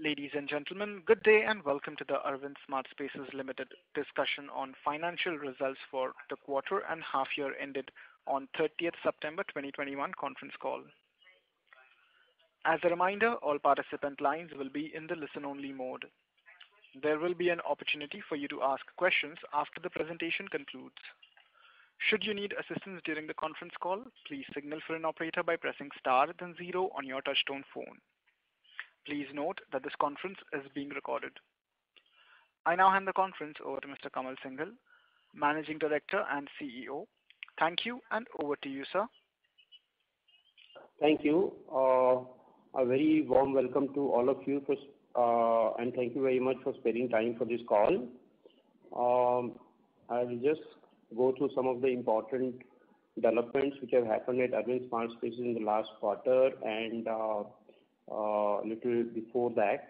Ladies and gentlemen, good day and welcome to the Arvind Smart Spaces Limited discussion on financial results for the quarter and half year ended on 30th September 2021 conference call. As a reminder, all participant lines will be in the listen-only mode. There will be an opportunity for you to ask questions after the presentation concludes. Should you need assistance during the conference call, please signal for an operator by pressing star then zero on your touchtone phone. Please note that this conference is being recorded. I now hand the conference over to Mr. Kamal Singhal, Managing Director and CEO. Thank you, and over to you, sir. Thank you. A very warm welcome to all of you, and thank you very much for spending time for this call. I will just go through some of the important developments which have happened at Arvind Smart Spaces in the last quarter and little before that.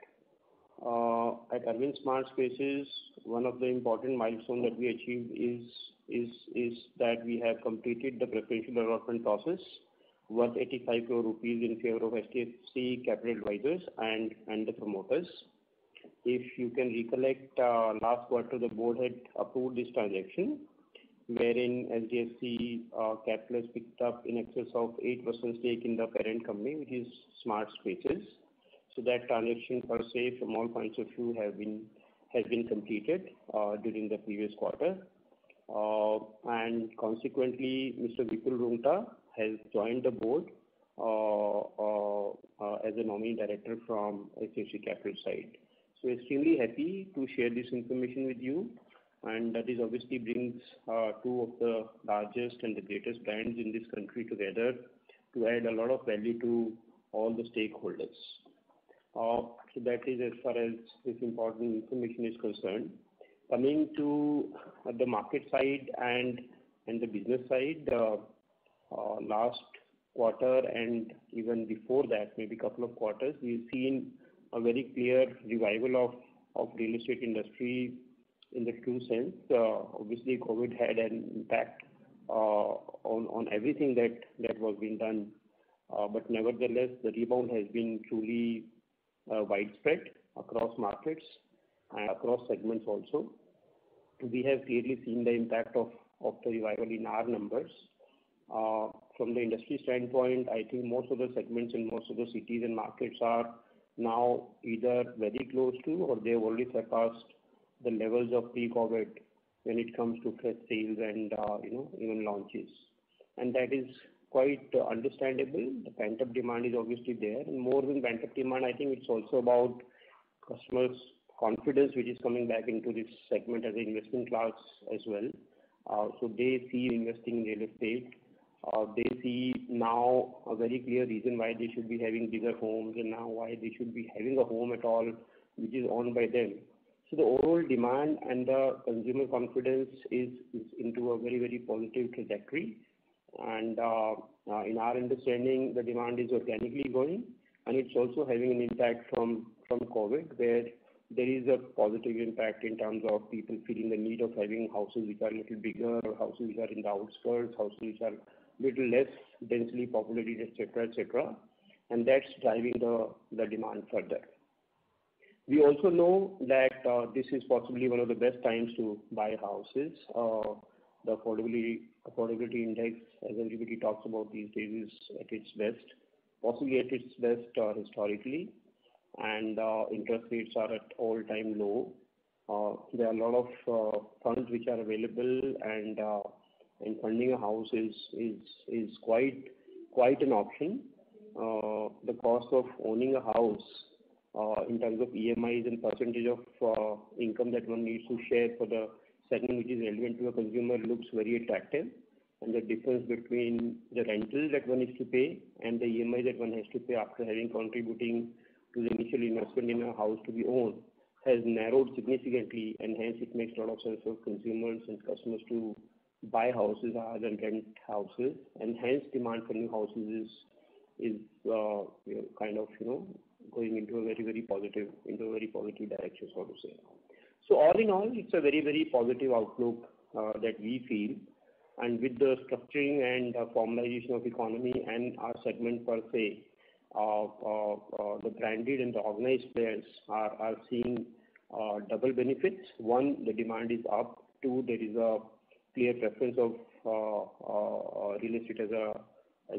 At Arvind Smart Spaces, one of the important milestones that we achieved is that we have completed the preferential allotment process worth 85 crore rupees in favor of HDFC Capital Advisors and the promoters. If you can recollect, last quarter the board had approved this transaction, wherein HDFC Capital has picked up in excess of 8% stake in the parent company, which is Smart Spaces. So that transaction per se, from all points of view, has been completed during the previous quarter, and consequently, Mr. Vipul Rungta has joined the board as a nominee director from HDFC Capital side. So extremely happy to share this information with you. And that is obviously brings two of the largest and the greatest brands in this country together to add a lot of value to all the stakeholders. So that is as far as this important information is concerned. Coming to the market side and the business side, last quarter and even before that, maybe couple of quarters, we've seen a very clear revival of real estate industry in the true sense. Obviously, COVID had an impact on everything that was being done. But nevertheless, the rebound has been truly widespread across markets and across segments also. We have clearly seen the impact of the revival in our numbers. From the industry standpoint, I think most of the segments in most of the cities and markets are now either very close to or they have already surpassed the levels of pre-COVID when it comes to fresh sales and even launches, and that is quite understandable. The pent-up demand is obviously there, and more than pent-up demand, I think it's also about customers' confidence, which is coming back into this segment as an investment class as well. So they see investing in real estate. They see now a very clear reason why they should be having bigger homes and now why they should be having a home at all, which is owned by them. So the overall demand and the consumer confidence is into a very, very positive trajectory. And in our understanding, the demand is organically growing, and it's also having an impact from COVID, where there is a positive impact in terms of people feeling the need of having houses which are a little bigger, or houses which are in the outskirts, houses which are little less densely populated, etc., etc. And that's driving the demand further. We also know that this is possibly one of the best times to buy houses. The affordability index, as everybody talks about these days, is at its best, possibly at its best historically, and interest rates are at all-time low. There are a lot of funds which are available, and funding a house is quite an option. The cost of owning a house, in terms of EMIs and percentage of income that one needs to share for the segment which is relevant to a consumer, looks very attractive. And the difference between the rental that one needs to pay and the EMI that one has to pay after having contributing to the initial investment in a house to be owned has narrowed significantly, and hence it makes a lot of sense for consumers and customers to buy houses rather than rent houses, and hence demand for new houses is kind of going into a very positive direction, so to say. So all in all, it's a very positive outlook that we feel, and with the structuring and formalization of economy and our segment per se, the branded and the organized players are seeing double benefits. One, the demand is up. Two, there is a clear preference of real estate as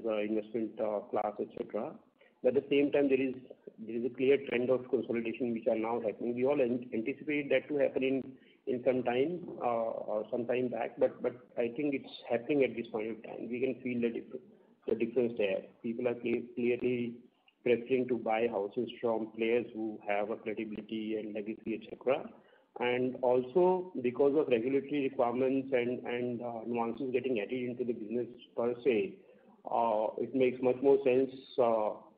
a investment class, etc. But at the same time, there is a clear trend of consolidation which are now happening. We all anticipate that to happen in some time back, but I think it's happening at this point of time. We can feel the difference there. People are clearly preferring to buy houses from players who have a credibility and legacy, etc. And also because of regulatory requirements and nuances getting added into the business per se, it makes much more sense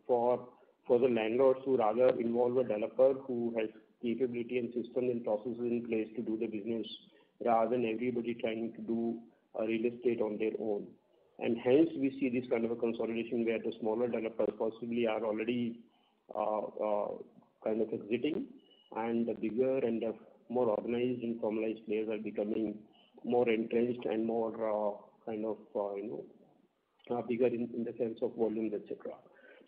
for the landlords to rather involve a developer who has capability and systems and processes in place to do the business rather than everybody trying to do real estate on their own. And hence we see this kind of a consolidation where the smaller developers possibly are already kind of exiting, and the bigger and the more organized and formalized players are becoming more entrenched and more bigger in the sense of volumes, etc.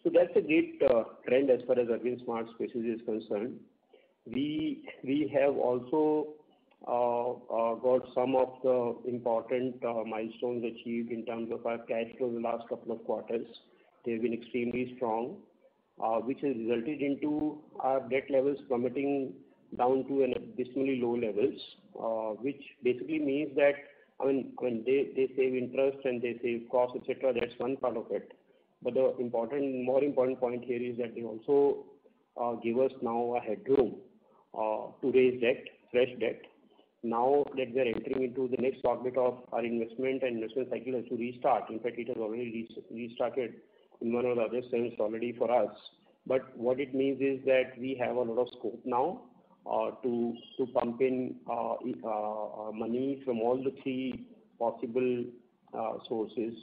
So that's a great trend as far as Arvind Smart Spaces is concerned. We have also got some of the important milestones achieved in terms of our cash flow in the last couple of quarters. They've been extremely strong, which has resulted into our debt levels plummeting down to an abysmally low levels, which basically means that they save interest and they save costs, etc. That's one part of it. But the more important point here is that they also give us now a headroom to raise debt, fresh debt. Now that we are entering into the next orbit of our investment cycle has to restart. In fact, it has already restarted in one or the other sense already for us. But what it means is that we have a lot of scope now to pump in money from all the three possible sources.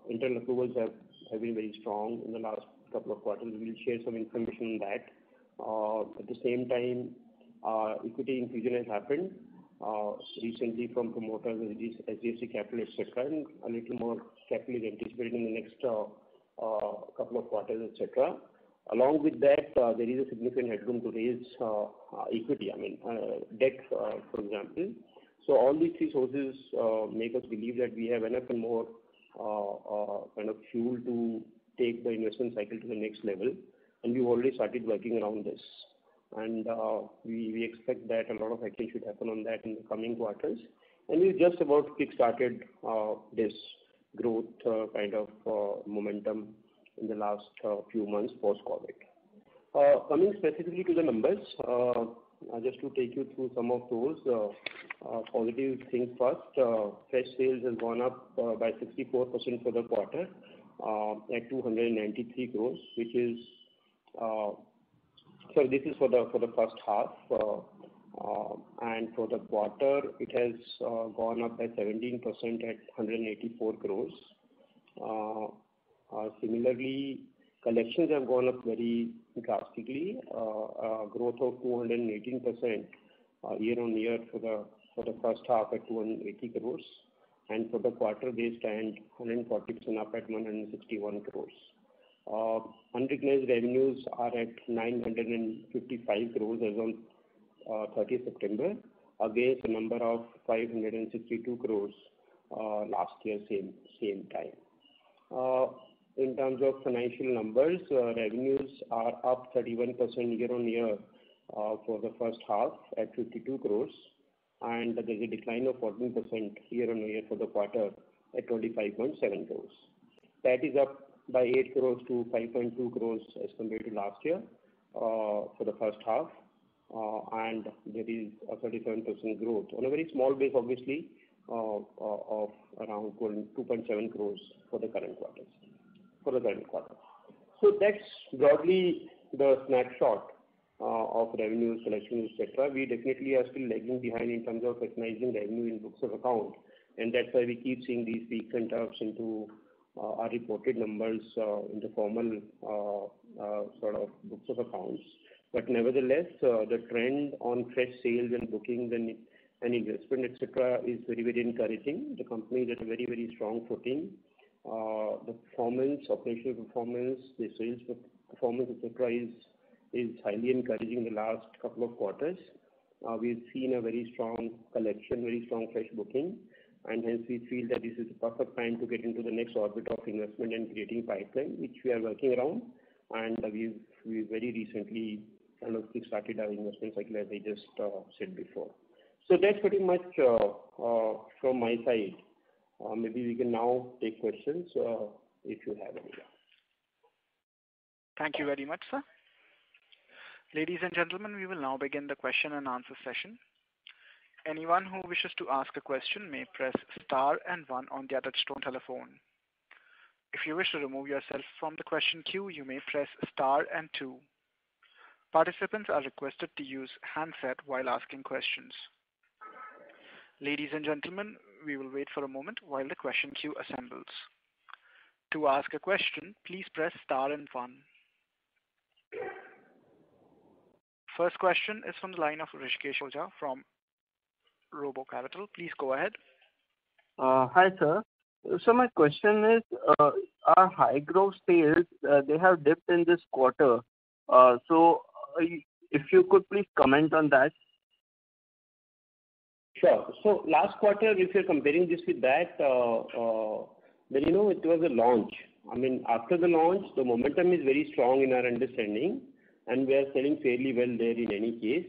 Internal approvals have been very strong in the last couple of quarters. We will share some information on that. At the same time, equity infusion has happened recently from promoters, HDFC Capital, etc. And a little more capital is anticipated in the next couple of quarters, etc. Along with that, there is a significant headroom to raise equity, debt, for example. So all these three sources make us believe that we have enough and more kind of fuel to take the investment cycle to the next level. And we've already started working around this. And we expect that a lot of action should happen on that in the coming quarters. And we've just about kick-started this growth kind of momentum in the last few months post-COVID. Coming specifically to the numbers, just to take you through some of those positive things first. Fresh sales has gone up by 64% for the quarter at 293 crores, which is this is for the first half, and for the quarter it has gone up by 17% at 184 crores. Similarly, collections have gone up very drastically, growth of 218% year-on-year for the first half at 280 crores, and for the quarter they stand 140% up at 161 crores. Unrecognized revenues are at 955 crores as on 30th September, against a number of 562 crores last year, same time. In terms of financial numbers, revenues are up 31% year-on-year for the first half at 52 crores, and there is a decline of 14% year-on-year for the quarter at 25.7 crores. That is up by 8 crores to 5.2 crores as compared to last year for the first half, and there is a 37% growth on a very small base, obviously, of around 2.7 crores for the current quarter. So that's broadly the snapshot of revenues, collections, etc. We definitely are still lagging behind in terms of recognizing revenue in books of account, and that's why we keep seeing these peaks and troughs into our reported numbers in the formal sort of books of accounts. But nevertheless, the trend on fresh sales and bookings and investment, etc., is very, very encouraging. The company is at a very, very strong footing. The performance, operational performance, the sales performance, etc., is highly encouraging in the last couple of quarters. We've seen a very strong collection, very strong fresh booking, and hence we feel that this is the perfect time to get into the next orbit of investment and creating pipeline, which we are working around. And we very recently kind of started our investment cycle, as I just said before. So that's pretty much from my side. Maybe we can now take questions if you have any. Thank you very much, sir. Ladies and gentlemen, we will now begin the question and answer session. Anyone who wishes to ask a question may press star and 1 on their touchtone telephone. If you wish to remove yourself from the question queue, you may press star and 2. Participants are requested to use handset while asking questions. Ladies and gentlemen, we will wait for a moment while the question queue assembles. To ask a question, please press star and 1. First question is from the line of Rishikesh Oza from Robo Capital. Please go ahead. Hi, sir. So my question is, our high growth sales, they have dipped in this quarter. So if you could please comment on that. Sure. So last quarter, if you're comparing this with that, then it was a launch. I mean, after the launch, the momentum is very strong in our understanding, and we are selling fairly well there in any case.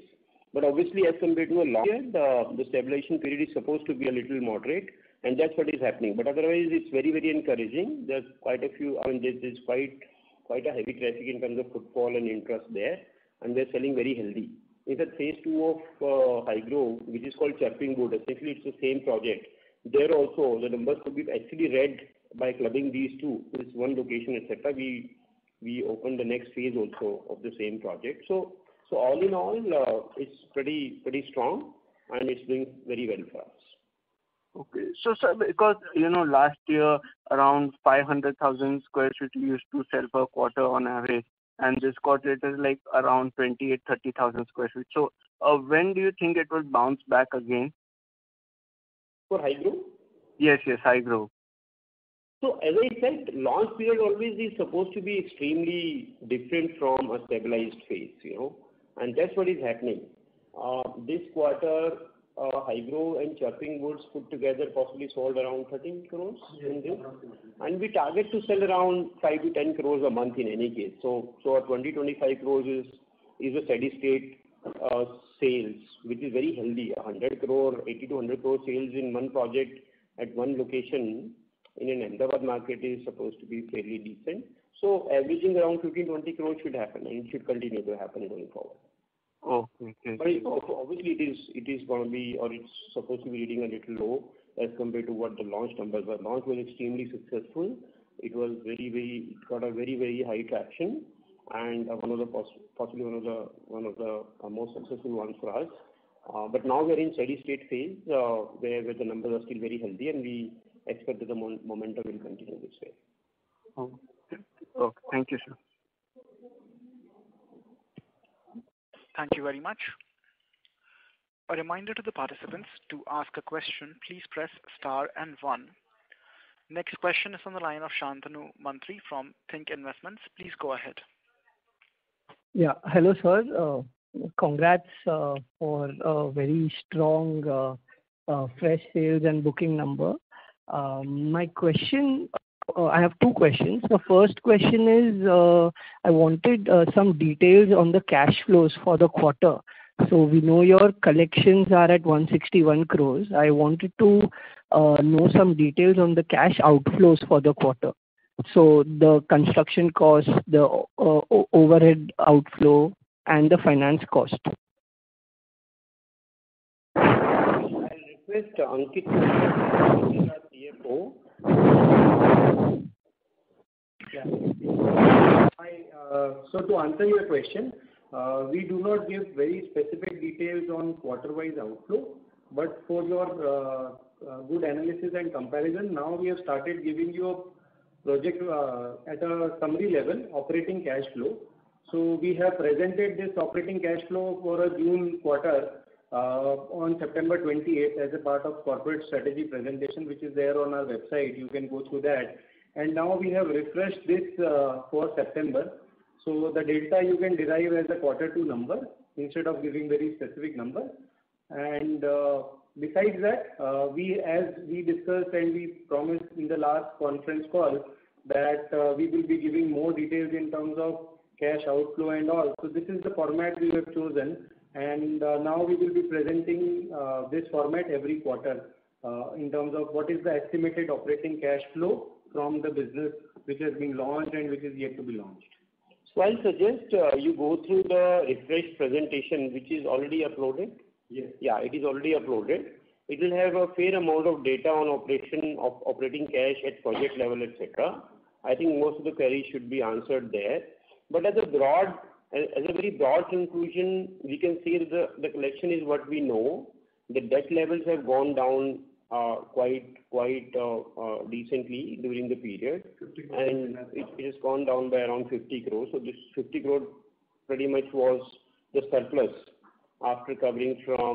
But obviously, as compared to a launch period, the stabilization period is supposed to be a little moderate, and that's what is happening. But otherwise, it's very, very encouraging. There's quite a few, there's quite a heavy traffic in terms of footfall and interest there, and we're selling very healthy. In fact, phase 2 of Hygrow, which is called Chirping Wood, essentially it's the same project. There also, the numbers could be actually read by clubbing these two, this one location, etc. We opened the next phase also of the same project. So all in all, it's pretty strong, and it's doing very well for us. Okay. So, sir, because, last year around 500,000 square feet you used to sell per quarter on average, and this quarter it is like around 28,000-30,000 square feet. So, when do you think it will bounce back again? For Hygrow? Yes, Hygrow. So, as I said, launch period always is supposed to be extremely different from a stabilized phase, and that's what is happening. This quarter, Hygrow and Chirping Woods put together possibly sold around 13 crores in this. And we target to sell around 5 to 10 crores a month in any case. So our 20-25 crores is a steady state sales, which is very healthy. 100 crore, 80 to 100 crore sales in one project at one location in an Ahmedabad market is supposed to be fairly decent. So averaging around 15-20 crores should happen, and it should continue to happen going forward. Oh, okay. But obviously it is going to be, or it's supposed to be reading a little low as compared to what the launch numbers were. Launch was extremely successful. It was it got a very, very high traction, and possibly one of the most successful ones for us. But now we're in steady state phase where the numbers are still very healthy, and we expect that the momentum will continue this way. Okay. Thank you, sir. Thank you very much. A reminder to the participants, to ask a question, please press star and 1. Next question is on the line of Shantanu Mantri from Think Investments. Please go ahead. Yeah. Hello, sir. Congrats for a very strong fresh sales and booking number. My question, I have two questions. The first question is, I wanted some details on the cash flows for the quarter. So we know your collections are at 161 crores. I wanted to know some details on the cash outflows for the quarter. So the construction cost, the overhead outflow, and the finance cost. I'll request Ankit, our CFO. Yeah. So to answer your question, we do not give very specific details on quarter-wise outflow, but for your good analysis and comparison, now we have started giving you a project at a summary level, operating cash flow. So we have presented this operating cash flow for a June quarter on September 28th as a part of corporate strategy presentation, which is there on our website. You can go through that. and now we have refreshed this for September. So the delta you can derive as a Q2 number instead of giving very specific number. And besides that, as we discussed and we promised in the last conference call that we will be giving more details in terms of cash outflow and all. So this is the format we have chosen, and now we will be presenting this format every quarter in terms of what is the estimated operating cash flow from the business which has been launched and which is yet to be launched. So I'll suggest you go through the refreshed presentation which is already uploaded. Yes. Yeah, it is already uploaded. It will have a fair amount of data on operating cash at project level, etc. I think most of the queries should be answered there. But as a very broad conclusion, we can say that the collection is what we know. The debt levels have gone down quite decently during the period, and it has gone down by around 50 crores. So this 50 crore pretty much was the surplus after covering for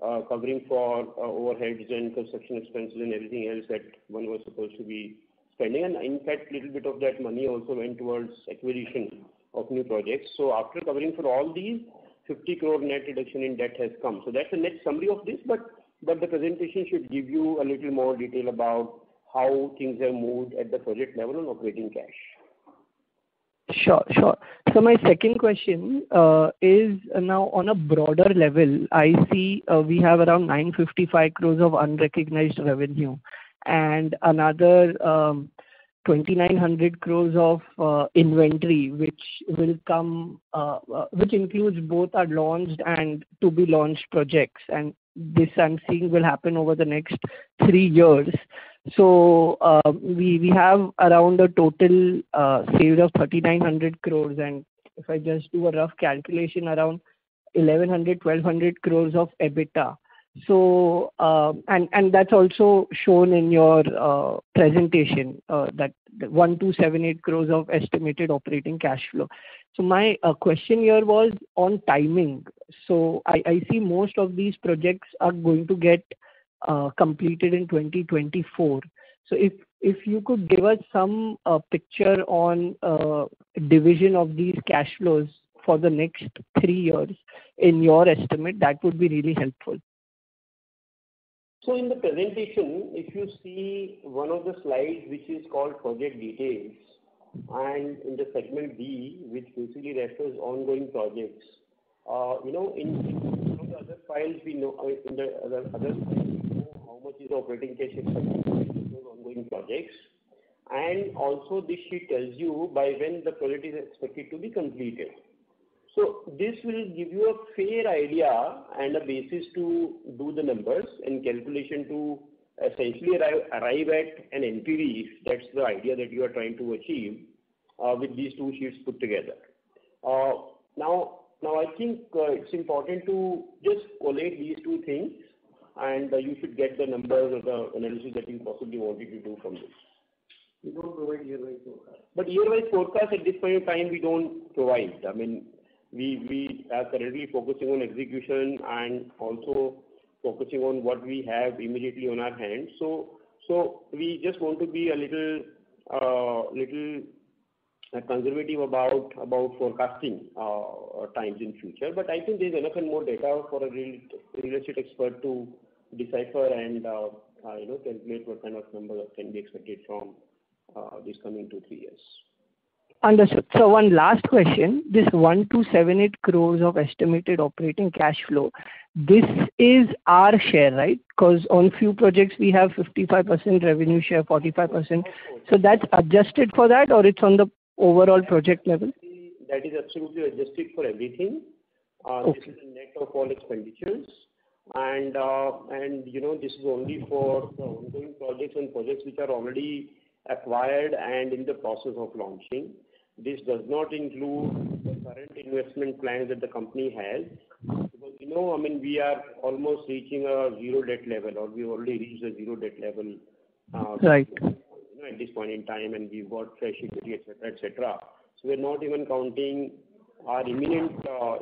overheads and construction expenses and everything else that one was supposed to be spending. And in fact, little bit of that money also went towards acquisition of new projects. So after covering for all these, 50 crore net reduction in debt has come. So that's the net summary of this, but the presentation should give you a little more detail about how things have moved at the project level on operating cash. Sure. So my second question is now on a broader level. I see we have around 955 crores of unrecognized revenue and another 2,900 crores of inventory, which will come, which includes both our launched and to be launched projects. And this I'm seeing will happen over the next 3 years. So we have around a total sales of 3,900 crores, and if I just do a rough calculation, around 1,100-1,200 crores of EBITDA. So and that's also shown in your presentation that 1,278 crores of estimated operating cash flow. So my question here was on timing. So I see most of these projects are going to get completed in 2024. So if you could give us some picture on division of these cash flows for the next 3 years in your estimate, that would be really helpful. So in the presentation, if you see one of the slides which is called project details, and in the segment B, which basically refers ongoing projects, in some of the other files we know, in the other files we know how much is operating cash expected for those ongoing projects, and also this sheet tells you by when the project is expected to be completed. So this will give you a fair idea and a basis to do the numbers and calculation to essentially arrive at an NPV, if that's the idea that you are trying to achieve with these two sheets put together. Now I think it's important to just collate these two things, and you should get the numbers or the analysis that you possibly wanted to do from this. We don't provide year-wise forecast. But year-wise forecast at this point in time we don't provide. I mean, we are currently focusing on execution and also focusing on what we have immediately on our hands. So we just want to be a little conservative about forecasting times in future. But I think there is enough and more data for a real estate expert to decipher and calculate what kind of number can be expected from these coming 2-3 years. Understood. So one last question. This 1,278 crores of estimated operating cash flow, this is our share, right? Because on few projects we have 55% revenue share, 45%. So that's adjusted for that, or it's on the overall project level? That is absolutely adjusted for everything. Okay. This is a net of all expenditures, and this is only for the ongoing projects and projects which are already acquired and in the process of launching. This does not include the current investment plans that the company has, because we are almost reaching a zero debt level, or we've already reached a zero debt level. Right. At this point in time, and we've got fresh equity, etc. So we're not even counting our imminent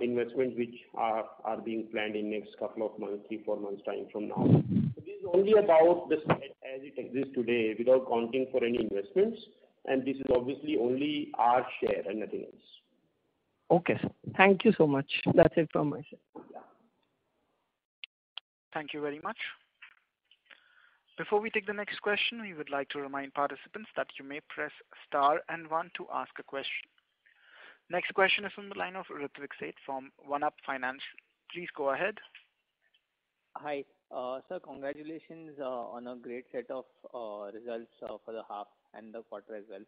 investments which are being planned in next couple of months, 3-4 months time from now. So this is only about this as it exists today without counting for any investments, and this is obviously only our share and nothing else. Okay, sir. Thank you so much. That's it from my side. Thank you very much. Before we take the next question, we would like to remind participants that you may press star and one to ask a question. Next question is from the line of Ritvik Seth from One Up Finance. Please go ahead. Hi. Sir, congratulations on a great set of results for the half and the quarter as well.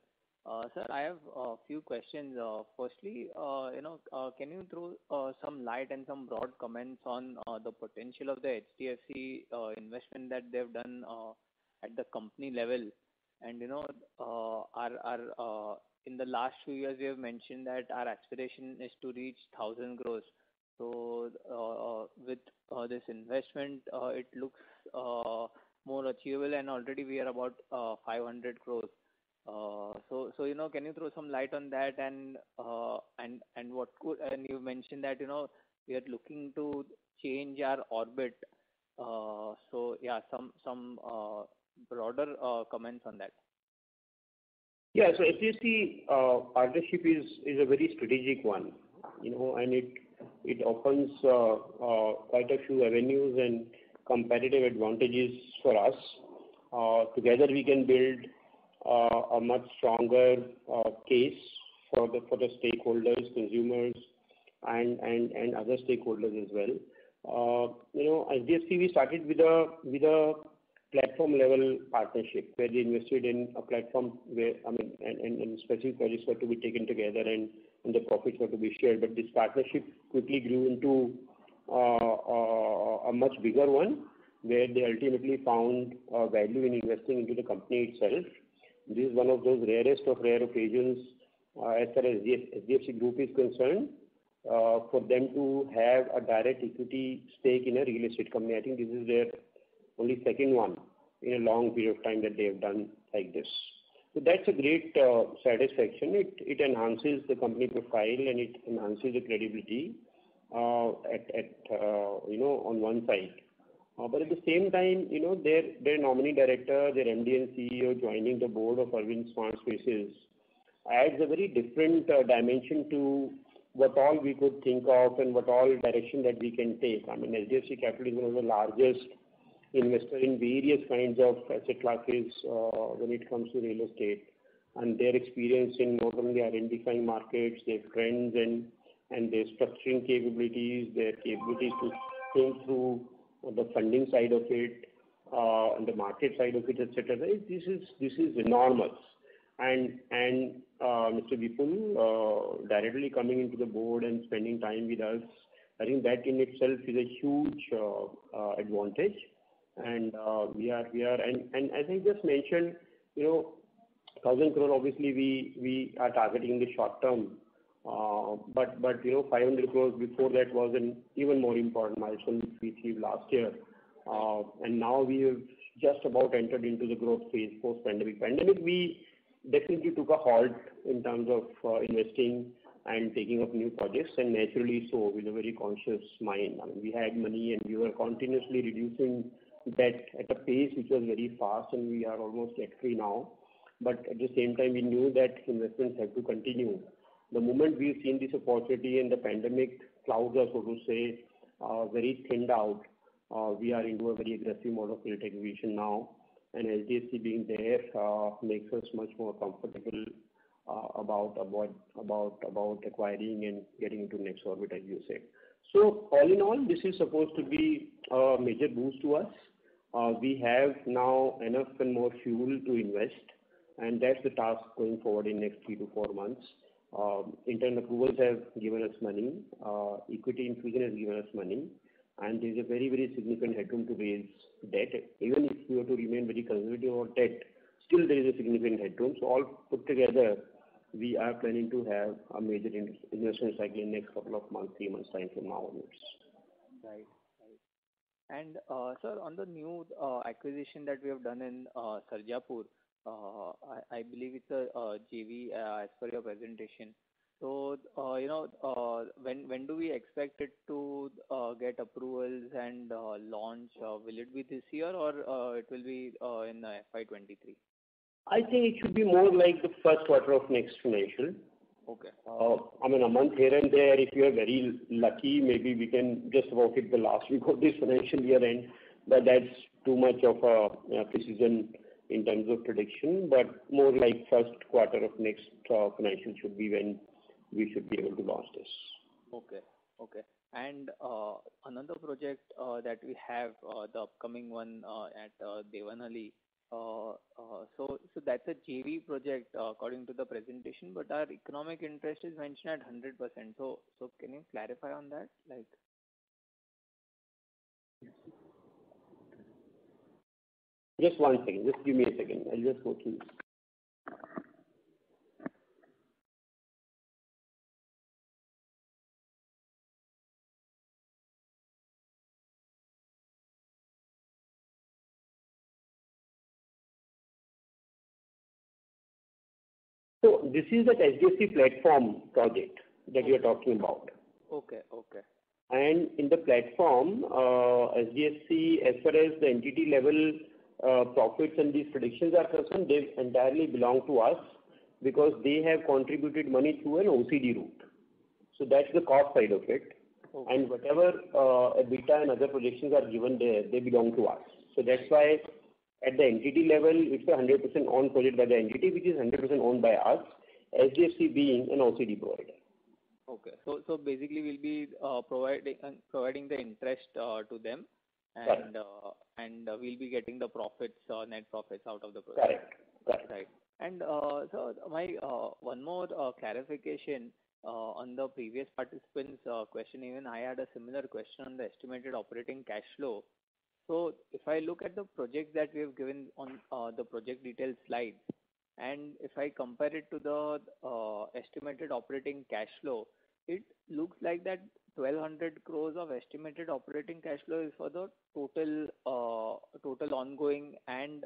Sir, I have a few questions. Firstly, can you throw some light and some broad comments on the potential of the HDFC investment that they've done at the company level? And our in the last few years, we have mentioned that our aspiration is to reach 1,000 crores. So with this investment, it looks more achievable, and already we are about 500 crores. So can you throw some light on that, and what could, and you mentioned that we are looking to change our orbit. So yeah, some broader comments on that. Yeah, so HDFC partnership is a very strategic one, and it opens quite a few avenues and competitive advantages for us. Together we can build a much stronger case for the stakeholders, consumers, and other stakeholders as well. HDFC, we started with a platform level partnership where they invested in a platform where and specific projects were to be taken together and the profits were to be shared. But this partnership quickly grew into a much bigger one, where they ultimately found value in investing into the company itself. This is one of those rarest of rare occasions as far as HDFC Group is concerned, for them to have a direct equity stake in a real estate company. I think this is their only second one in a long period of time that they have done like this. So that's a great satisfaction. It enhances the company profile and it enhances the credibility on one side. But at the same time, their nominee director, their MD and CEO joining the board of Arvind Smart Spaces adds a very different dimension to what all we could think of and what all direction that we can take. HDFC Capital is one of the largest investor in various kinds of asset classes when it comes to real estate, and their experience in not only identifying markets, their trends and their structuring capabilities, their capabilities to think through the funding side of it, and the market side of it, etc. This is enormous. And Mr. Vipul directly coming into the board and spending time with us, I think that in itself is a huge advantage. And we are and as I just mentioned, 1,000 crore obviously we are targeting in the short term, but 500 crores before that was an even more important milestone which we achieved last year, and now we have just about entered into the growth phase post pandemic. We definitely took a halt in terms of investing and taking up new projects, and naturally so, with a very conscious mind. We had money and we were continuously reducing debt at a pace which was very fast, and we are almost debt free now. But at the same time, we knew that investments have to continue. The moment we've seen this opportunity and the pandemic clouds are, so to say, very thinned out, we are into a very aggressive mode of credit acquisition now. And HDFC being there makes us much more comfortable about acquiring and getting into next orbit, as you said. So all in all, this is supposed to be a major boost to us. We have now enough and more fuel to invest, and that's the task going forward in next 3 to 4 months. Internal approvals have given us money, equity infusion has given us money, and there's a very, very significant headroom to raise debt. Even if we were to remain very conservative on debt, still there is a significant headroom. So all put together, we are planning to have a major investment cycle in next couple of months, 3 months time from now onwards. Right. And sir, on the new acquisition that we have done in Sarjapur, I believe it's a JV as per your presentation. So, when do we expect it to get approvals and launch? Will it be this year or it will be in FY23? I think it should be more like the first quarter of next financial. Okay. I mean, a month here and there, if you are very lucky, maybe we can just about hit the last week of this financial year end, but that's too much of a precision in terms of prediction. But more like first quarter of next financial should be when we should be able to launch this. Okay. Okay. And another project that we have, the upcoming one at Devanahalli. So that's a JV project according to the presentation, but our economic interest is mentioned at 100%. So can you clarify on that? Like. Just one second. Just give me a second. I'll just go through this. So this is the HDFC platform project that you are talking about. Okay. Okay. And in the platform, HDFC, as far as the entity level profits and these predictions are concerned, they entirely belong to us because they have contributed money through an OCD route. So that's the cost side of it. Okay. And whatever EBITDA and other projections are given there, they belong to us. So that's why at the entity level, it's a 100% owned project by the entity, which is 100% owned by us, HDFC being an OCD provider. Okay. So basically, we'll be providing the interest to them, Correct. and we'll be getting the profits, net profits out of the project. Correct. Correct. Right. And so my one more clarification on the previous participant's question. Even I had a similar question on the estimated operating cash flow. So if I look at the project that we have given on the project details slide, and if I compare it to the estimated operating cash flow, it looks like that 1,200 crores of estimated operating cash flow is for the total ongoing and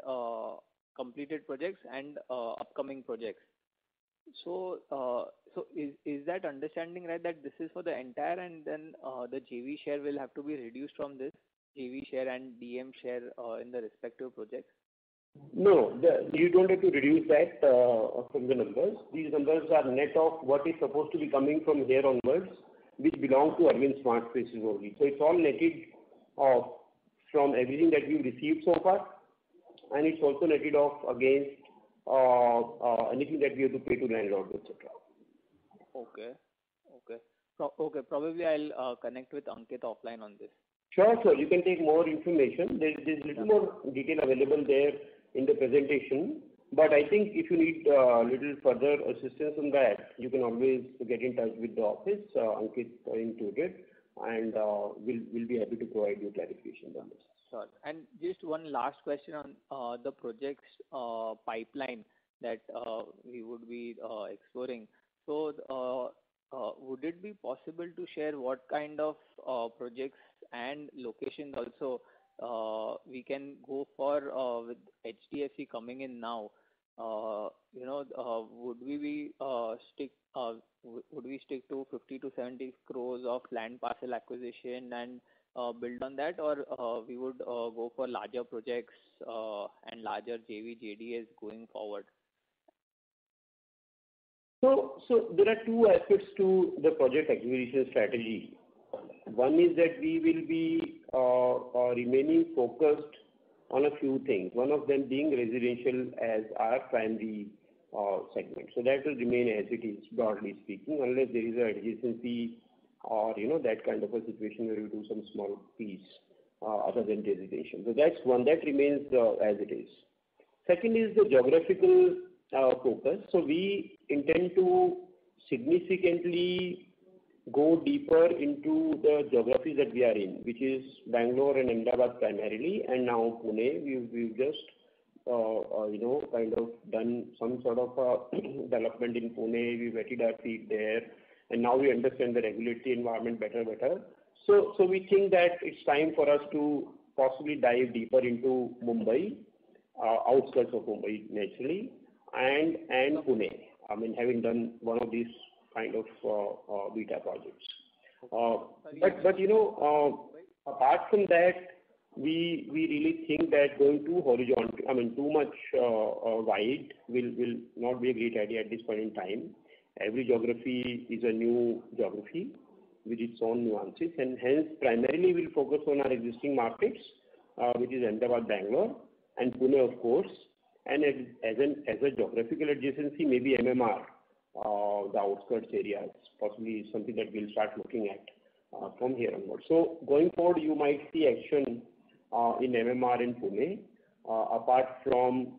completed projects and upcoming projects. So, is that understanding right, that this is for the entire, and then the JV share will have to be reduced from this JV share and DM share in the respective projects? No, you don't have to reduce that from the numbers. These numbers are net of what is supposed to be coming from here onwards, which belong to Arvind Smart Spaces only. So it's all netted off from everything that we've received so far, and it's also netted off against anything that we have to pay to landlords, etc. Okay. Okay. Okay. Probably I'll connect with Ankit offline on this. Sure, sir. You can take more information. There's little more detail available there in the presentation. But I think if you need little further assistance on that, you can always get in touch with the office, Ankit included, and we'll be happy to provide you clarification on this. Sure. And just one last question on the project's pipeline that we would be exploring. So, would it be possible to share what kind of projects and locations also we can go for with HDFC coming in now? Would we stick to 50 to 70 crores of land parcel acquisition and build on that, or we would go for larger projects and larger JV JDAs going forward? So there are two aspects to the project acquisition strategy. One is that we will be remaining focused on a few things. One of them being residential as our primary segment. So that will remain as it is, broadly speaking, unless there is an adjacency or that kind of a situation where we do some small piece other than residential. So that's one that remains as it is. Second is the geographical focus. So we intend to significantly go deeper into the geographies that we are in, which is Bangalore and Ahmedabad primarily, and now Pune. We've just kind of done some sort of development in Pune. We wetted our feet there, and now we understand the regulatory environment better. So we think that it's time for us to possibly dive deeper into Mumbai, outskirts of Mumbai naturally, and Pune. I mean, having done one of these kind of beta projects. But apart from that, we really think that going too horizontal, too much wide will not be a great idea at this point in time. Every geography is a new geography with its own nuances, and hence primarily we'll focus on our existing markets, which is Ahmedabad, Bangalore, and Pune, of course, and as a geographical adjacency, maybe MMR, the outskirts areas, possibly something that we'll start looking at from here onwards. So going forward, you might see action in MMR in Pune, apart from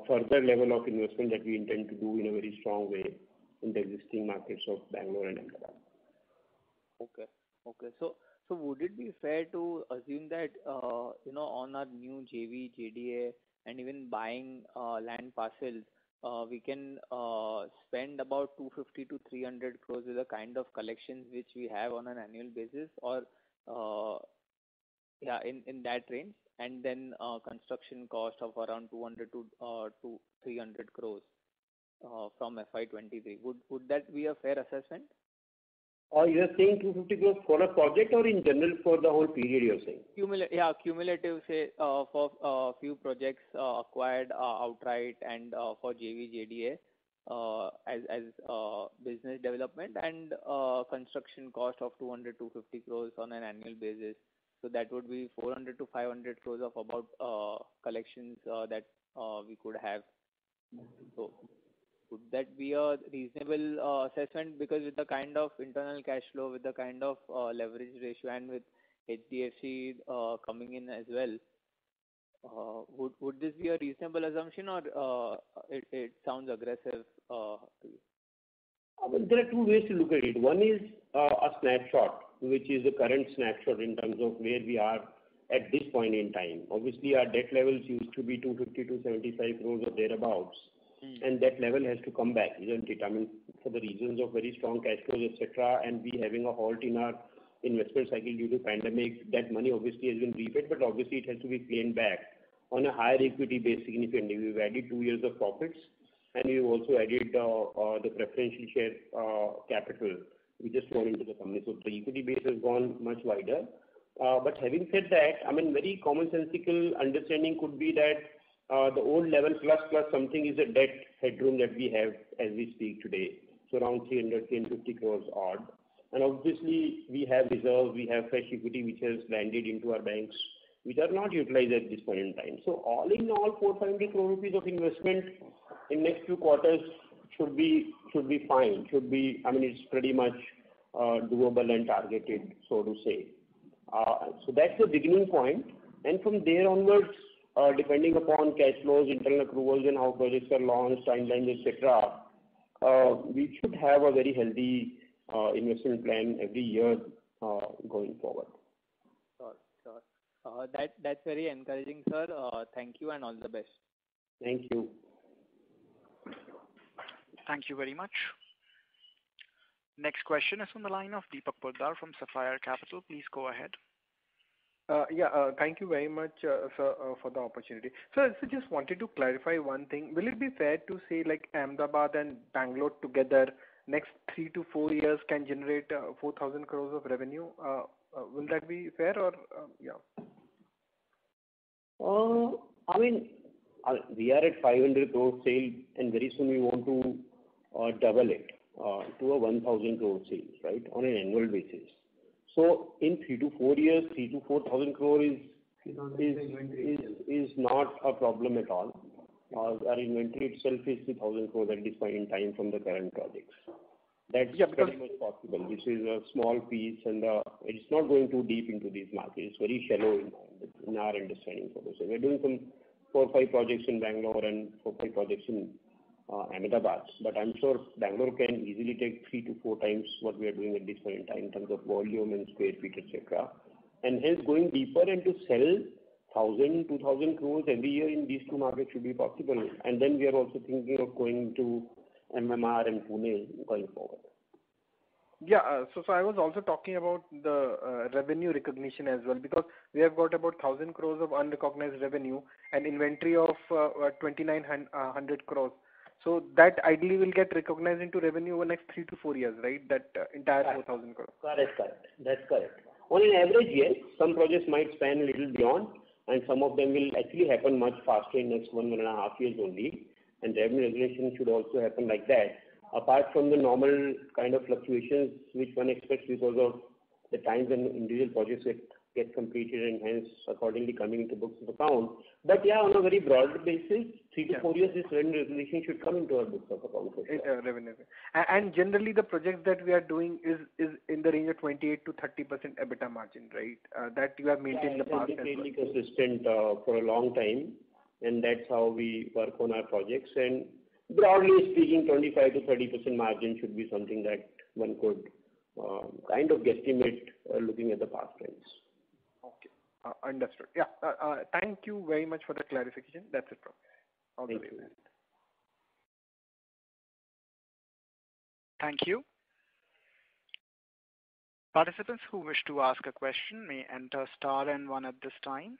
further level of investment that we intend to do in a very strong way in the existing markets of Bangalore and Ahmedabad. Okay. So would it be fair to assume that on our new JV, JDA, and even buying land parcels, we can spend about 250 to 300 crores with the kind of collections which we have on an annual basis, or in that range, and then construction cost of around 200 to 300 crores from FY23. Would that be a fair assessment? You are saying 250 crores for a project, or in general for the whole period you are saying? Cumulative, say, for a few projects acquired outright, and for JV, JDA as business development, and construction cost of 200 to 250 crores on an annual basis. So that would be 400 to 500 crores of about collections that we could have. So would that be a reasonable assessment? Because with the kind of internal cash flow, with the kind of leverage ratio, and with HDFC coming in as well, would this be a reasonable assumption, or it sounds aggressive to you? There are two ways to look at it. One is a snapshot, which is the current snapshot in terms of where we are at this point in time. Obviously, our debt levels used to be 250 to 75 crores or thereabouts. And that level has to come back, isn't it? For the reasons of very strong cash flows, etc., and we having a halt in our investment cycle due to pandemic, that money obviously has been repaid, but obviously it has to be claimed back on a higher equity base significantly. We've added 2 years of profits, and we've also added the preferential share capital we just thrown into the company. So the equity base has gone much wider. But having said that, very commonsensical understanding could be that the old level plus something is a debt headroom that we have as we speak today. So around 350 crores odd. And obviously we have reserves, we have fresh equity which has landed into our banks, which are not utilized at this point in time. So all in all, 450 crore rupees of investment in next few quarters should be fine. It's pretty much doable and targeted, so to say. So that's the beginning point. And from there onwards, depending upon cash flows, internal accruals, and how projects are launched, timelines, etc., we should have a very healthy investment plan every year going forward. Sure. That's very encouraging, sir. Thank you and all the best. Thank you. Thank you very much. Next question is on the line of Deepak Poddar from Sapphire Capital. Please go ahead. Thank you very much, sir, for the opportunity. So just wanted to clarify one thing. Will it be fair to say like Ahmedabad and Bangalore together next 3 to 4 years can generate 4,000 crores of revenue? Will that be fair, or we are at 500 crore sale, and very soon we want to double it to a 1,000 crore sales, right, on an annual basis. So in 3 to 4 years, 3 to 4,000 crore is not a problem at all. Our inventory itself is 3,000 crores at this point in time from the current projects. That's pretty much possible. This is a small piece, and it's not going too deep into these markets. It's very shallow in our understanding. So we're doing some 4 or 5 projects in Bangalore and 4 or 5 projects in Ahmedabad, but I'm sure Bangalore can easily take 3 to 4 times what we are doing at this point in time in terms of volume and square feet, etc. And hence going deeper and to sell 1,000, 2,000 crores every year in these 2 markets should be possible. And then we are also thinking of going to MMR and Pune going forward. So I was also talking about the revenue recognition as well, because we have got about 1,000 crores of unrecognized revenue and inventory of 2,900 crores. So that ideally will get recognized into revenue over next 3 to 4 years, right? That entire 4,000 crore. Correct. That's correct. On an average, yes, some projects might span a little beyond, and some of them will actually happen much faster in next 1.5 years only, and revenue recognition should also happen like that. Apart from the normal kind of fluctuations which one expects because of the times when individual projects get completed and hence accordingly coming into books of account. But yeah, on a very broad basis, 3 to 4 years, this revenue recognition should come into our books of account. Revenue. And generally, the projects that we are doing is in the range of 28 to 30% EBITDA margin, right? That you have maintained in the past. It's really consistent for a long time, and that's how we work on our projects. And broadly speaking, 25 to 30% margin should be something that one could kind of guesstimate looking at the past trends. Okay, understood. Yeah, thank you very much for the clarification. That's it from me. All the way. Thank you. Participants who wish to ask a question may enter star and 1 at this time.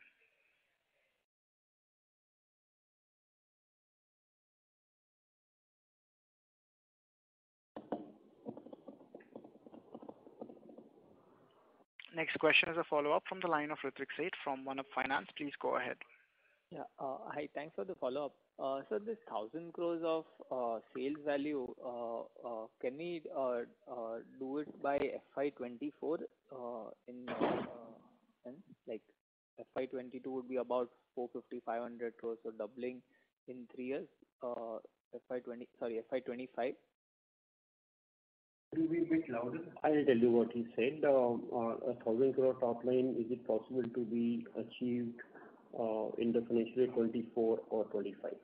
Next question is a follow-up from the line of Ritwik Seth from One Up Finance. Please go ahead. Yeah. Hi. Thanks for the follow-up. So this 1,000 crores of sales value, can we do it by FY24? Like FY22 would be about 450-500 crores, so doubling in 3 years. FY25. Will be a bit louder. I'll tell you what he said. 1,000 crore top line, is it possible to be achieved in the financial year 24 or 25?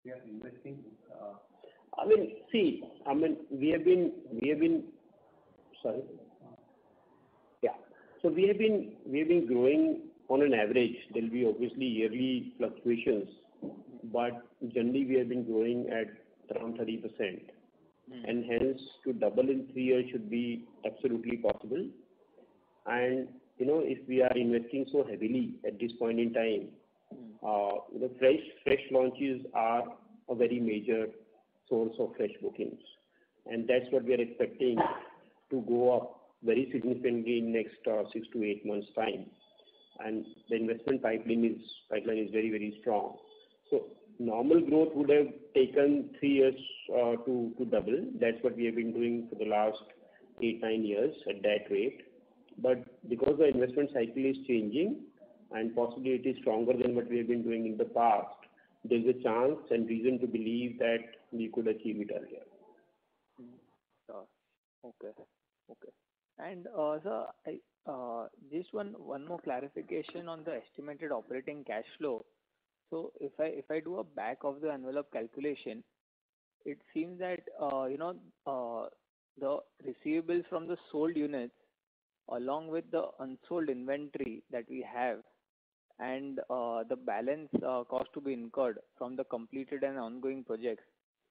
We are investing. we have been. Sorry. Yeah. So we have been growing on an average. There will be obviously yearly fluctuations, but generally we have been growing at around 30%. And hence to double in 3 years should be absolutely possible. And if we are investing so heavily at this point in time, fresh launches are a very major source of fresh bookings, and that's what we are expecting to go up very significantly in next 6 to 8 months time. And the investment pipeline is very, very strong. So normal growth would have taken 3 years to double. That's what we have been doing for the last 8-9 years at that rate. But because the investment cycle is changing and possibly it is stronger than what we have been doing in the past, there's a chance and reason to believe that we could achieve it earlier. Okay. And sir, just one more clarification on the estimated operating cash flow. So if I do a back of the envelope calculation, it seems that the receivables from the sold units along with the unsold inventory that we have and the balance cost to be incurred from the completed and ongoing projects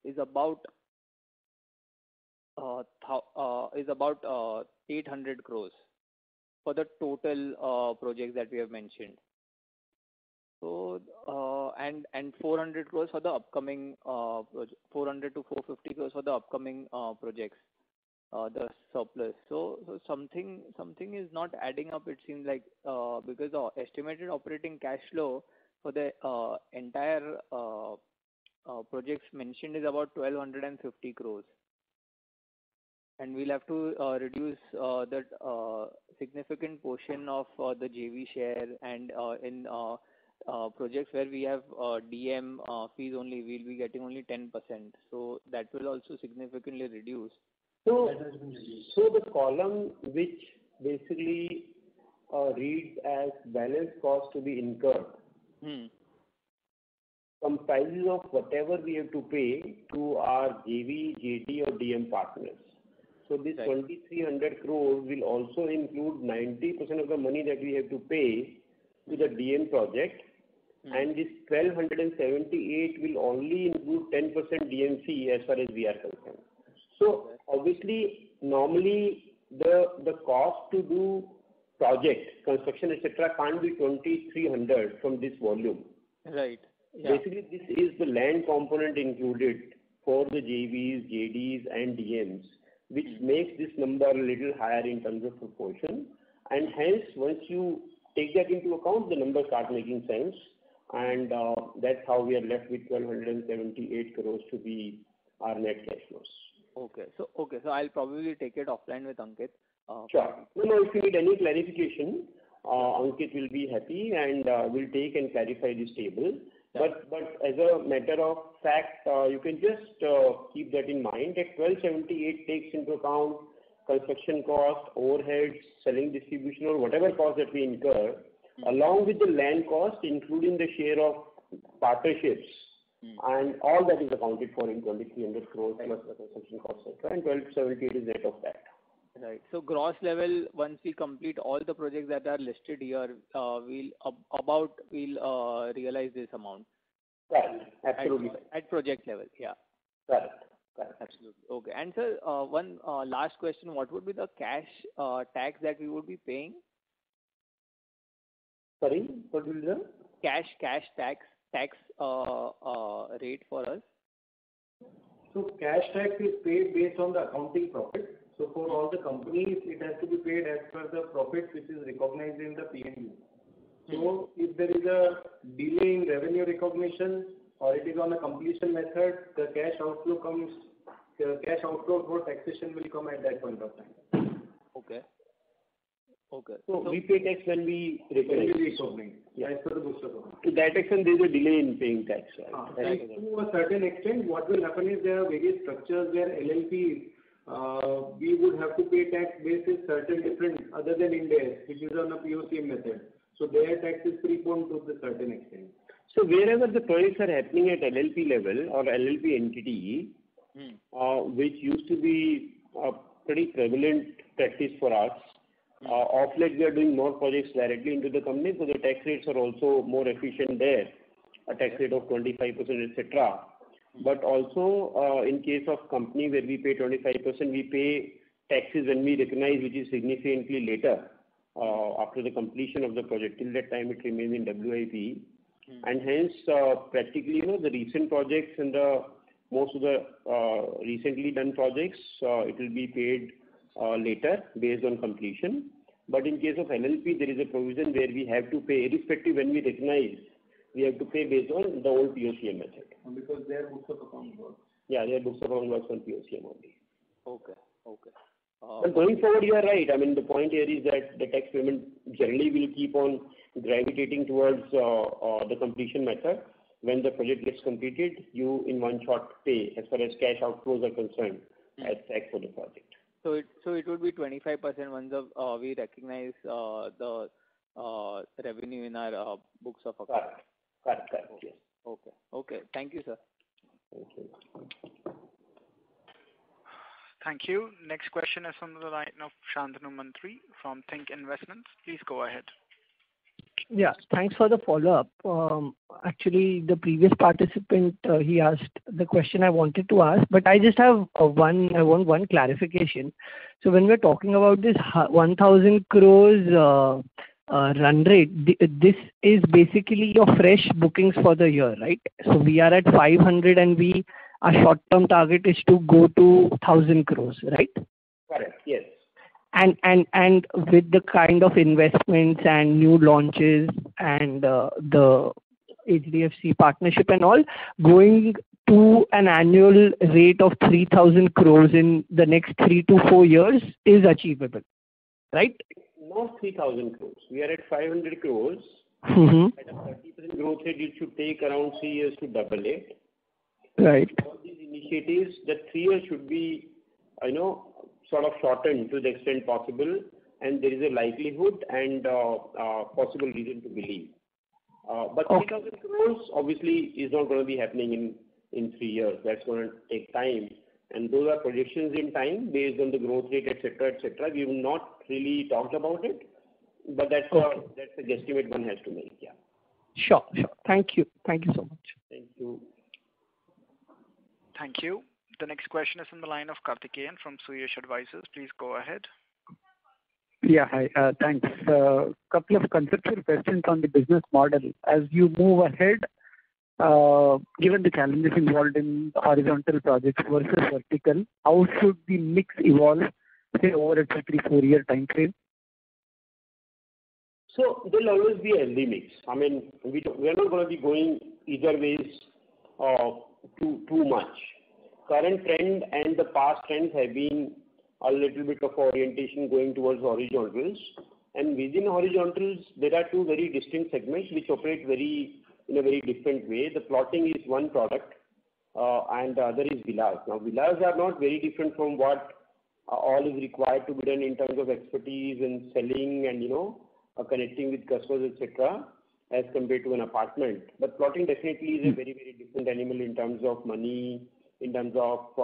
is about 800 crores for the total projects that we have mentioned. So and 400 crores for the upcoming 400 to 450 crores for the upcoming projects, the surplus. So something is not adding up. It seems like because the estimated operating cash flow for the entire projects mentioned is about 1,250 crores. And we'll have to reduce that significant portion of the JV share, and in projects where we have DM fees only, we'll be getting only 10%. So that will also significantly reduce. So the column which basically reads as balance cost to be incurred comprises of whatever we have to pay to our JV, JT or DM partners. So this 2,300 crores will also include 90% of the money that we have to pay to the DM project, and this 1,278 will only include 10% DMC as far as we are concerned. So obviously, normally the cost to do project, construction, etc. can't be 2,300 from this volume. Right. Yeah. Basically, this is the land component included for the JVs, JDs, and DMs, which makes this number a little higher in terms of proportion. And hence, once you take that into account, the numbers start making sense. And that's how we are left with 1,278 crores to be our net cash flows. Okay. So I'll probably take it offline with Ankit. Sure. No, if you need any clarification, Ankit will be happy and will take and clarify this table. Yeah. But as a matter of fact, you can just keep that in mind that 1278 takes into account construction cost, overheads, selling, distribution, or whatever cost that we incur, along with the land cost, including the share of partnerships, and all that is accounted for in 2,300 crores plus the construction cost, etc. And 1278 is net of that. Right. So gross level, once we complete all the projects that are listed here, we'll realize this amount. Right. Absolutely. At project level, yeah. Correct. Absolutely. Okay. And sir, one last question: what would be the cash tax that we would be paying? Sorry, what will be the cash tax rate for us? So cash tax is paid based on the accounting profit. So for all the companies, it has to be paid as per the profit which is recognized in the P&L. So if there is a delay in revenue recognition or it is on a completion method, the cash outflow for taxation will come at that point of time. Okay. So we pay tax when we recognize. Yeah. As per the books of account. To that extent, there is a delay in paying tax. Right? To a certain extent, what will happen is there are various structures where LLPs, we would have to pay tax basis certain different other than Ind AS, which is on a POCM method. So their tax is preponed to a certain extent. So wherever the projects are happening at LLP level or LLP entity, which used to be a pretty prevalent practice for us, of late we are doing more projects directly into the company, so the tax rates are also more efficient there, a tax rate of 25%, etc. But also in case of company where we pay 25%, we pay taxes when we recognize, which is significantly later after the completion of the project. Till that time it remains in WIP. And hence practically, the recent projects and most of the recently done projects, it will be paid later based on completion. But in case of LLP, there is a provision where we have to pay, irrespective when we recognize, we have to pay based on the old POCM method. Because their books of account works. Yeah, their books of account works on POCM only. Okay. But going forward, you are right. I mean, the point here is that the tax payment generally will keep on gravitating towards the completion method. When the project gets completed, you in one shot pay as far as cash outflows are concerned as tax for the project. So it would be 25% once we recognize the revenue in our books of account. Correct. Yes. Okay. Thank you, sir. Thank you. Thank you. Next question is from the line of Shantanu Mantri from Think Investments. Please go ahead. Yeah, thanks for the follow-up. Actually, the previous participant, he asked the question I wanted to ask, but I just have I want one clarification. So when we're talking about this 1,000 crores run rate, this is basically your fresh bookings for the year, right? So we are at 500 and our short-term target is to go to 1,000 crores, right? Correct, yes. And with the kind of investments and new launches and the HDFC partnership and all, going to an annual rate of 3,000 crores in the next 3 to 4 years is achievable, right? Not 3,000 crores. We are at 500 crores. Mm-hmm. At a 30% growth rate, it should take around 3 years to double it. Right. All these initiatives, the 3 years should be, sort of shortened to the extent possible, and there is a likelihood and possible reason to believe. But 3,000 crores obviously is not going to be happening in 3 years. That's going to take time. And those are projections in time based on the growth rate, etc., etc. We have not really talked about it, but that's a guesstimate one has to make, yeah. Sure. Thank you so much. Thank you. Thank you. The next question is on the line of Karthikeyan from Suyash Advisors. Please go ahead. Yeah, hi. Thanks. Couple of conceptual questions on the business model. As you move ahead, given the challenges involved in horizontal projects versus vertical, how should the mix evolve, say, over a 2-3-4 year time frame? So there'll always be a healthy mix. I mean, we're not going to be going either ways too much. Current trend and the past trends have been a little bit of orientation going towards horizontals. And within horizontals, there are two very distinct segments which operate in a very different way. The plotting is one product, and the other is villas. Now, villas are not very different from what all is required to be done in terms of expertise and selling and, connecting with customers, etc., as compared to an apartment. But plotting definitely is a very, very different animal in terms of money, in terms of,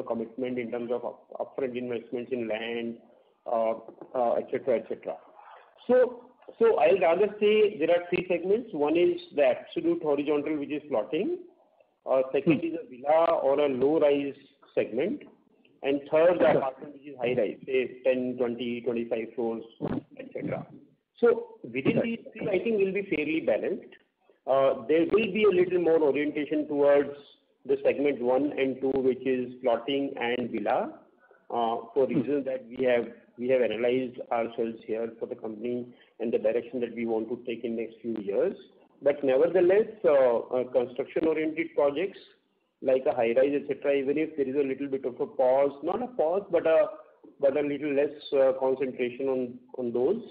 commitment, in terms of upfront investments in land, etc., etc. So I'll rather say there are three segments. One is the absolute horizontal, which is plotting. Second is a villa or a low-rise segment. And third, the apartment, which is high-rise, say 10, 20, 25 floors, etc. So within these three, I think will be fairly balanced. There will be a little more orientation towards the segment 1 and 2, which is plotting and villa, for reasons that we have analyzed ourselves here for the company and the direction that we want to take in next few years. But nevertheless, construction-oriented projects like a high-rise, etc., even if there is a little bit of a pause, not a pause, but a little less concentration on those.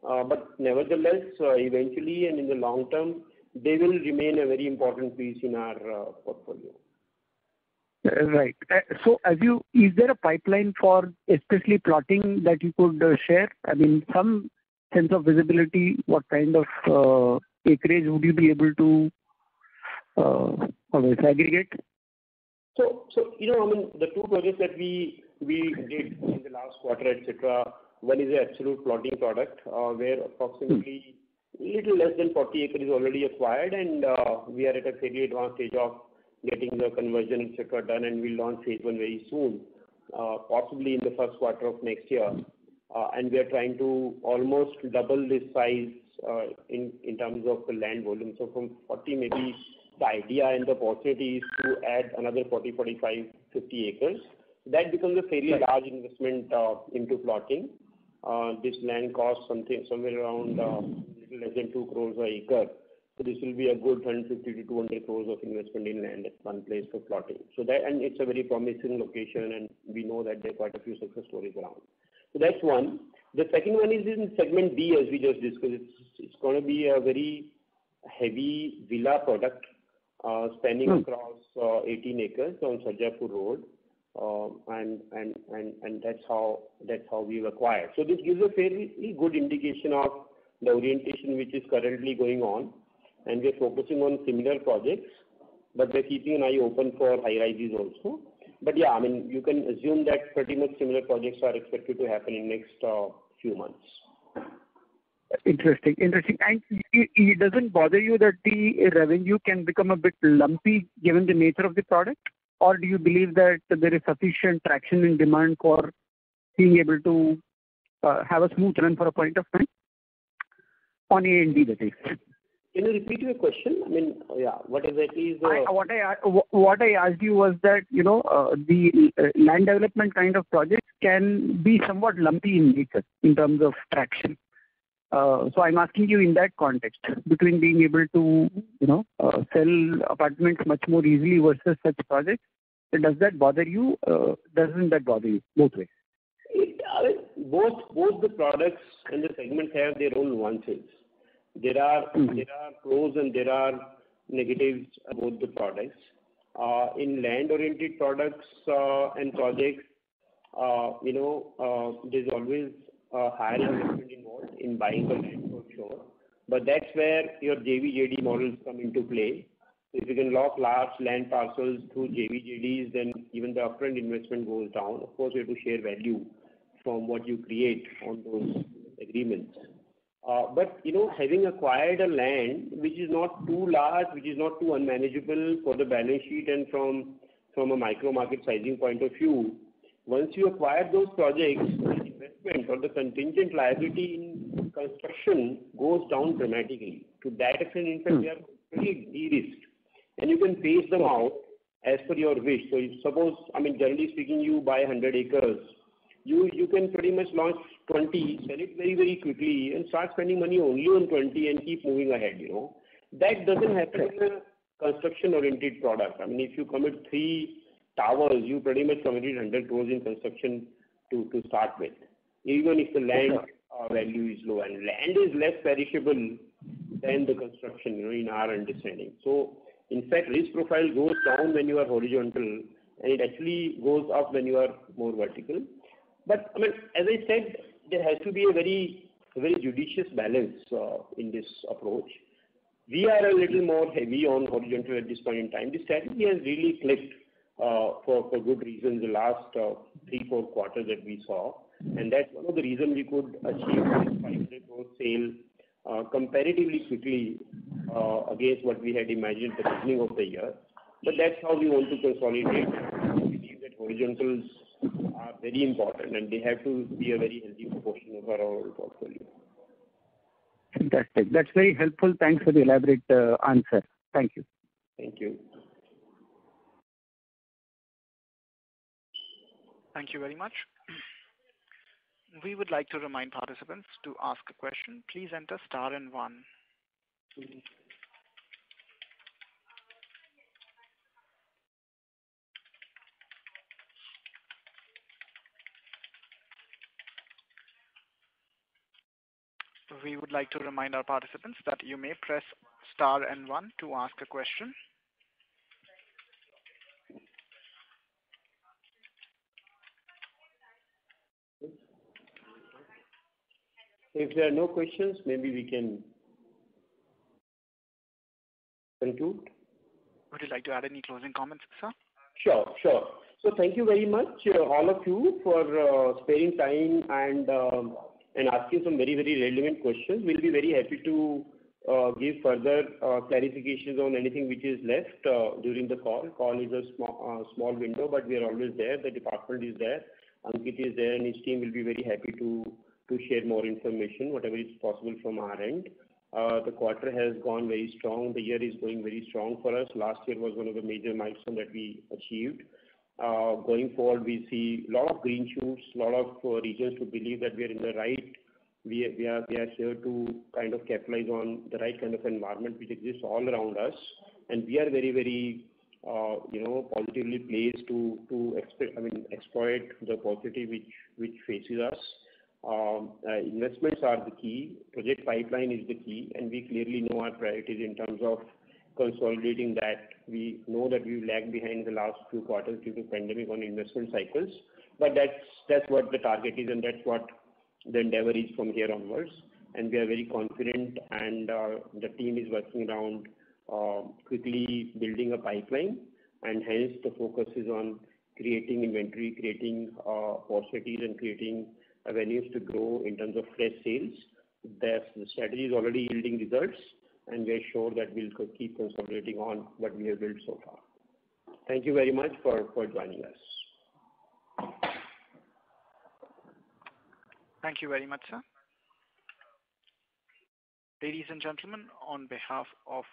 But nevertheless, eventually and in the long term, they will remain a very important piece in our portfolio. Right. So, is there a pipeline for especially plotting that you could share? I mean, some sense of visibility. What kind of acreage would you be able to aggregate? So the two projects that we did in the last quarter, etc. One is an absolute plotting product where approximately little less than 40 acres is already acquired, and we are at a fairly advanced stage of getting the conversion, etc. done, and we'll launch phase 1 very soon, possibly in the first quarter of next year. And we are trying to almost double this size in terms of the land volume. So from 40, maybe the idea and the opportunity is to add another 40, 45, 50 acres. That becomes a fairly large investment into plotting. This land costs somewhere around little less than 2 crores an acre. So this will be a good 150 to 200 crores of investment in land at one place for plotting. So that, and it's a very promising location, and we know that there are quite a few success stories around. So that's one. The second one is in segment B, as we just discussed. It's going to be a very heavy villa product spanning across 18 acres on Sarjapur Road. And that's how we've acquired. So this gives a fairly good indication of the orientation which is currently going on, and we're focusing on similar projects, but we're keeping an eye open for high rises also. But yeah, I mean, you can assume that pretty much similar projects are expected to happen in next few months. Interesting. And it doesn't bother you that the revenue can become a bit lumpy given the nature of the product? Or do you believe that there is sufficient traction in demand for being able to have a smooth run for a point of time? On A&D, that is. Can you repeat your question? I mean, yeah, what exactly is the... What I asked you was that, the land development kind of projects can be somewhat lumpy in nature in terms of traction. So I'm asking you in that context, between being able to, sell apartments much more easily versus such projects, does that bother you? Doesn't that bother you both ways? Both the products and the segments have their own nuances. There are pros and there are negatives about the products. In land-oriented products and projects, there's always a higher investment involved in buying the land for sure. But that's where your JV-JD models come into play. If you can lock large land parcels through JV-JDs, then even the upfront investment goes down. Of course, you have to share value from what you create on those agreements. But having acquired a land which is not too large, which is not too unmanageable for the balance sheet and from a micro market sizing point of view, once you acquire those projects, the investment or the contingent liability in construction goes down dramatically. To that extent, in fact, they are pretty de-risked. and you can phase them out as per your wish. So if suppose, generally speaking, you buy 100 acres, you can pretty much launch 20, sell it very, very quickly and start spending money only on 20 and keep moving ahead, That doesn't happen in a construction-oriented product. If you commit 3 towers, you pretty much committed 100 crores in construction to start with, even if the land value is low. And land is less perishable than the construction, in our understanding. So, in fact, risk profile goes down when you are horizontal, and it actually goes up when you are more vertical. But as I said, there has to be a very, very judicious balance in this approach. We are a little more heavy on horizontal at this point in time. The strategy has really clicked for good reasons the last 3-4 quarters that we saw, and that's one of the reasons we could achieve this 500 crore sale comparatively quickly against what we had imagined at the beginning of the year. But that's how we want to consolidate. We believe that horizontals are very important and they have to be a very healthy proportion of our overall portfolio. Fantastic. That's very helpful. Thanks for the elaborate answer. Thank you. Thank you. Thank you very much. We would like to remind participants to ask a question. Please enter star and 1. We would like to remind our participants that you may press star and 1 to ask a question. If there are no questions, maybe we can conclude. Would you like to add any closing comments, sir? Sure. So thank you very much, all of you, for sparing time and asking some very, very relevant questions. We'll be very happy to give further clarifications on anything which is left during the call. Call is a small window, but we are always there. The department is there. Ankit is there, and his team will be very happy to share more information, whatever is possible from our end. The quarter has gone very strong. The year is going very strong for us. Last year was one of the major milestones that we achieved. Going forward, we see a lot of green shoots, a lot of regions to believe that we are in the right. We are here to kind of capitalize on the right kind of environment which exists all around us, and we are very, very positively placed to exploit the positive which faces us. Investments are the key. Project pipeline is the key, and we clearly know our priorities in terms of consolidating that. We know that we lagged behind the last few quarters due to pandemic on investment cycles, but that's what the target is, and that's what the endeavor is from here onwards. And we are very confident, and the team is working around quickly building a pipeline, and hence the focus is on creating inventory, creating opportunities, and creating avenues to grow in terms of fresh sales. The strategy is already yielding results, and we are sure that we'll keep consolidating on what we have built so far. Thank you very much for joining us. Thank you very much, sir. Ladies and gentlemen, on behalf of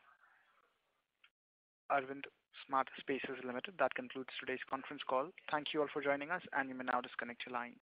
Arvind Smart Spaces Limited, that concludes today's conference call. Thank you all for joining us, and you may now disconnect your line.